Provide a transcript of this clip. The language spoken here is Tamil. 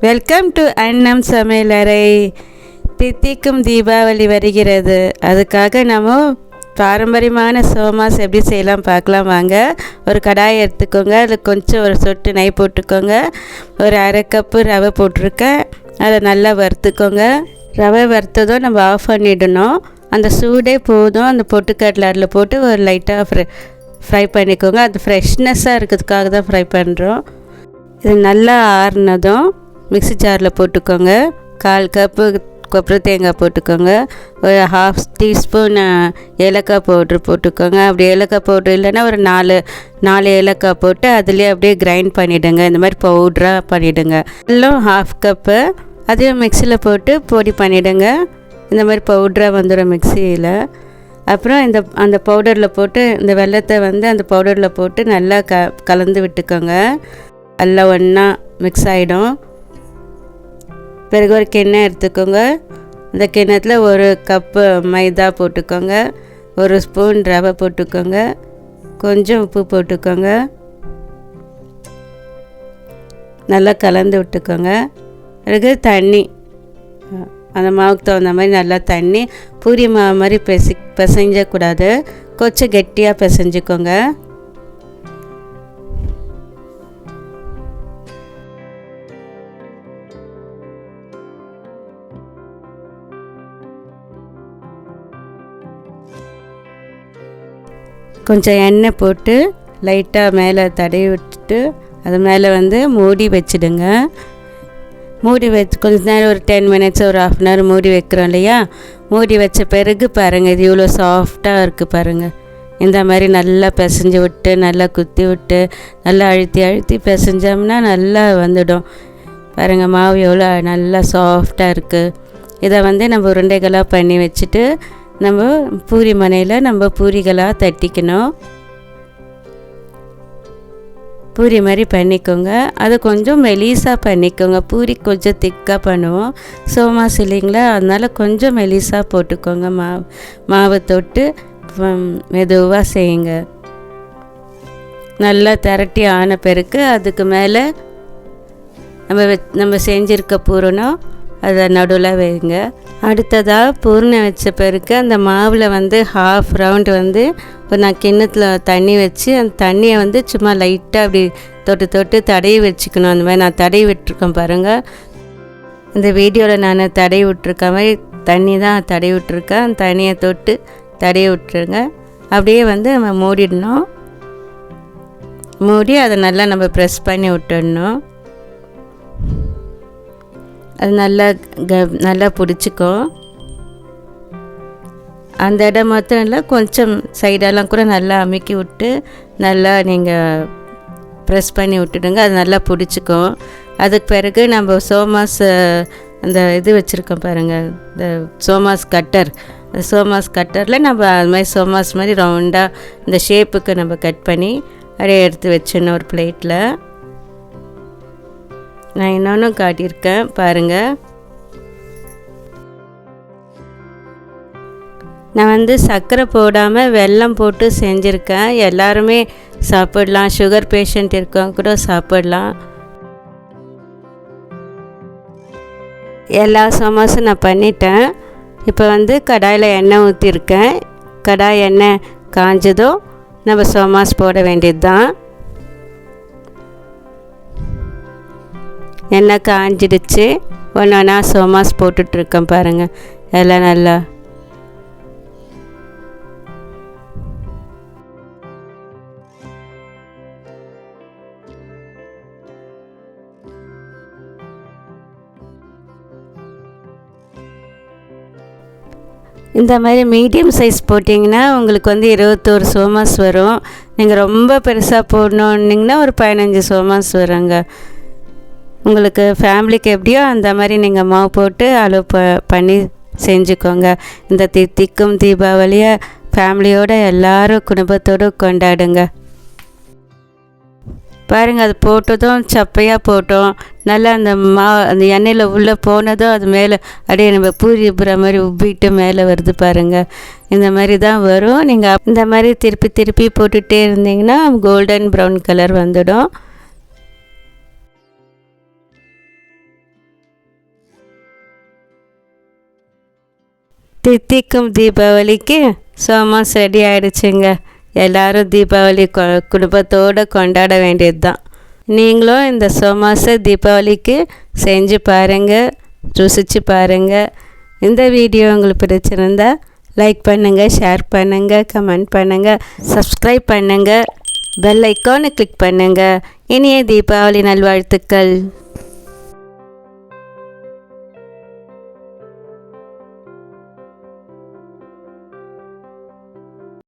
வெல்கம் டு அன்னம் சமையலறை. தித்திக்கும் தீபாவளி வருகிறது. அதுக்காக நம்ம பாரம்பரியமான சோமாஸ் எப்படி செய்யலாம் பார்க்கலாம் வாங்க. ஒரு கடாயை எடுத்துக்கோங்க. அதில் கொஞ்சம் ஒரு சொட்டு நெய் போட்டுக்கோங்க. ஒரு அரை கப்பு ரவை போட்டிருக்கேன். அதை நல்லா வறுத்துக்கோங்க. ரவை வறுத்ததும் நம்ம ஆஃப் பண்ணிடணும். அந்த சூடே போதும். அந்த பொட்டுக்கடலை அதில் போட்டு ஒரு லைட்டாக ஃப்ரை பண்ணிக்கோங்க. அது ஃப்ரெஷ்னஸ்ஸாக இருக்கிறதுக்காக தான் ஃப்ரை பண்ணுறோம். இது நல்லா ஆறுனதும் மிக்ஸி ஜாரில் போட்டுக்கோங்க. 1/4 கப்பு கொப்பரை தேங்காய் போட்டுக்கோங்க. ஒரு 1/2 டீஸ்பூன் ஏலக்காய் பவுட்ரு போட்டுக்கோங்க. அப்படி ஏலக்காய் பவுட்ரு இல்லைன்னா ஒரு 4 ஏலக்காய் போட்டு அதுலேயே அப்படியே கிரைண்ட் பண்ணிவிடுங்க. இந்த மாதிரி பவுட்ராக பண்ணிவிடுங்க. எல்லாம் 1/2 கப்பு அதையும் மிக்சியில் போட்டு பொடி பண்ணிவிடுங்க. இந்த மாதிரி பவுட்ராக வந்துடும் மிக்சியில். அப்புறம் அந்த பவுடரில் போட்டு இந்த வெல்லத்தை அந்த பவுடரில் போட்டு நல்லா கலந்து விட்டுக்கோங்க. நல்லா ஒன்றா மிக்ஸ் ஆகிடும். பிறகு ஒரு கிண்ணம் எடுத்துக்கோங்க. இந்த கிண்ணத்தில் 1 கப்பு மைதா போட்டுக்கோங்க. 1 ஸ்பூன் ரவை போட்டுக்கோங்க. கொஞ்சம் உப்பு போட்டுக்கோங்க. நல்லா கலந்து விட்டுக்கோங்க. பிறகு தண்ணி, அந்த மாவுக்கு தகுந்த மாதிரி நல்லா தண்ணி, பூரி மாவு மாதிரி பிசைஞ்சக்கூடாது, கொஞ்சம் கெட்டியாக பிசைஞ்சிக்கோங்க. கொஞ்சம் எண்ணெய் போட்டு லைட்டாக மேலே தடவி விட்டுட்டு அது மேலே மூடி வச்சிடுங்க. மூடி வச்சு கொஞ்ச நேரம் ஒரு 10 மினிட்ஸ் ஒரு 1/2 hour மூடி வைக்கிறோம் இல்லையா. மூடி வச்ச பிறகு பாருங்கள், இது இவ்வளோ சாஃப்டாக இருக்குது பாருங்கள். இந்த மாதிரி நல்லா பிசைஞ்சு விட்டு நல்லா குத்தி விட்டு நல்லா அழுத்தி பிசைஞ்சோம்னா நல்லா வந்துடும். பாருங்கள், மாவு எவ்வளோ நல்லா சாஃப்டாக இருக்குது. இதை நம்ம உருண்டைகளாக பண்ணி வச்சுட்டு நம்ம பூரி மனையில் நம்ம பூரிகளாக தட்டிக்கணும். பூரி மாதிரி பண்ணிக்கோங்க. அது கொஞ்சம் மெலிசாக பண்ணிக்கோங்க. பூரி கொஞ்சம் திக்காக பண்ணுவோம் சோமாஸ் இல்லைங்களா, அதனால் கொஞ்சம் மெலிசாக போட்டுக்கோங்க. மாவை தொட்டு மெதுவாக செய்யுங்க. நல்லா திரட்டி ஆன பிறகு அதுக்கு மேலே நம்ம செஞ்சுருக்க பூரணம் அதை நடுவில் வைங்க. அடுத்ததாக பூர்ணம் வச்ச பிறகு அந்த மாவில் 1/2 ரவுண்டு நான் கிண்ணத்தில் தண்ணி வச்சு அந்த தண்ணியை சும்மா லைட்டாக அப்படி தொட்டு தடவி வச்சுக்கணும். அந்த மாதிரி நான் தடவி விட்டுருக்கேன் பாருங்கள். இந்த வீடியோவில் நான் தடவி விட்டுருக்க மாதிரி தண்ணி தான் தடவி விட்டுருக்கேன். அந்த தண்ணியை தொட்டு தடவி விட்டுருங்க. அப்படியே நம்ம மூடிடணும். மூடி அதை நல்லா நம்ம ப்ரெஸ் பண்ணி விட்டுடணும். அது நல்லா பிடிச்சிக்கும். அந்த இடம் மாத்திரம் இல்லை, கொஞ்சம் சைடெல்லாம் கூட நல்லா அமுக்கி விட்டு நல்லா நீங்கள் ப்ரெஸ் பண்ணி விட்டுடுங்க. அது நல்லா பிடிச்சிக்கும். அதுக்கு பிறகு நம்ம சோமாஸ் அந்த இது வச்சுருக்கோம் பாருங்கள், இந்த சோமாஸ் கட்டர். அந்த சோமாஸ் கட்டரில் நம்ம அது மாதிரி சோமாஸ் மாதிரி ரவுண்டாக இந்த ஷேப்புக்கு நம்ம கட் பண்ணி அப்படியே எடுத்து வச்சிடணும் ஒரு பிளேட்டில். நான் இன்னொன்றும் காட்டியிருக்கேன் பாருங்கள். நான் சர்க்கரை போடாமல் வெல்லம் போட்டு செஞ்சுருக்கேன். எல்லாருமே சாப்பிடலாம். சுகர் பேஷண்ட் இருக்கவங்க கூட சாப்பிடலாம். எல்லா சோமாஸும் நான் பண்ணிட்டேன். இப்போ கடாயில் எண்ணெய் ஊற்றிருக்கேன். கடாய் எண்ணெய் காஞ்சதும் நம்ம சோமாஸ் போட வேண்டியது தான். எண்ணெய் காஞ்சிடுச்சு. ஒன்றா சோமாஸ் போட்டுட்ருக்கேன் பாருங்கள். எல்லாம் நல்லா இந்த மாதிரி மீடியம் சைஸ் போட்டிங்கன்னா உங்களுக்கு 21 சோமாஸ் வரும். நீங்கள் ரொம்ப பெருசாக போடணுன்னிங்கன்னா ஒரு 15 சோமாஸ் வருங்க. உங்களுக்கு ஃபேமிலிக்கு எப்படியோ அந்த மாதிரி நீங்கள் மாவு போட்டு அளவு பண்ணி செஞ்சுக்கோங்க. இந்த தித்திக்கும் தீபாவளியை ஃபேமிலியோடு எல்லோரும் குடும்பத்தோடு கொண்டாடுங்க. பாருங்கள், அது போட்டதும் சப்பையாக போட்டோம். நல்லா அந்த எண்ணெயில் உள்ளே போனதும் அது மேலே அப்படியே நம்ம பூரி உப்புற மாதிரி உப்பிட்டு மேலே வருது பாருங்கள். இந்த மாதிரி தான் வரும். நீங்கள் இந்த மாதிரி திருப்பி போட்டுகிட்டே இருந்தீங்கன்னா கோல்டன் ப்ரௌன் கலர் வந்துடும். தித்திக்கும் தீபாவளிக்கு சோமாஸ் ரெடி ஆகிடுச்சுங்க. எல்லோரும் தீபாவளி குடும்பத்தோடு கொண்டாட வேண்டியது தான். நீங்களும் இந்த சோமாஸை தீபாவளிக்கு செஞ்சு பாருங்கள், ருசித்து பாருங்கள். இந்த வீடியோ உங்களுக்கு பிடிச்சிருந்தா லைக் பண்ணுங்கள், ஷேர் பண்ணுங்கள், கமெண்ட் பண்ணுங்கள், சப்ஸ்கிரைப் பண்ணுங்கள், பெல் ஐக்கானை கிளிக் பண்ணுங்கள். இனிய தீபாவளி நல்வாழ்த்துக்கள்.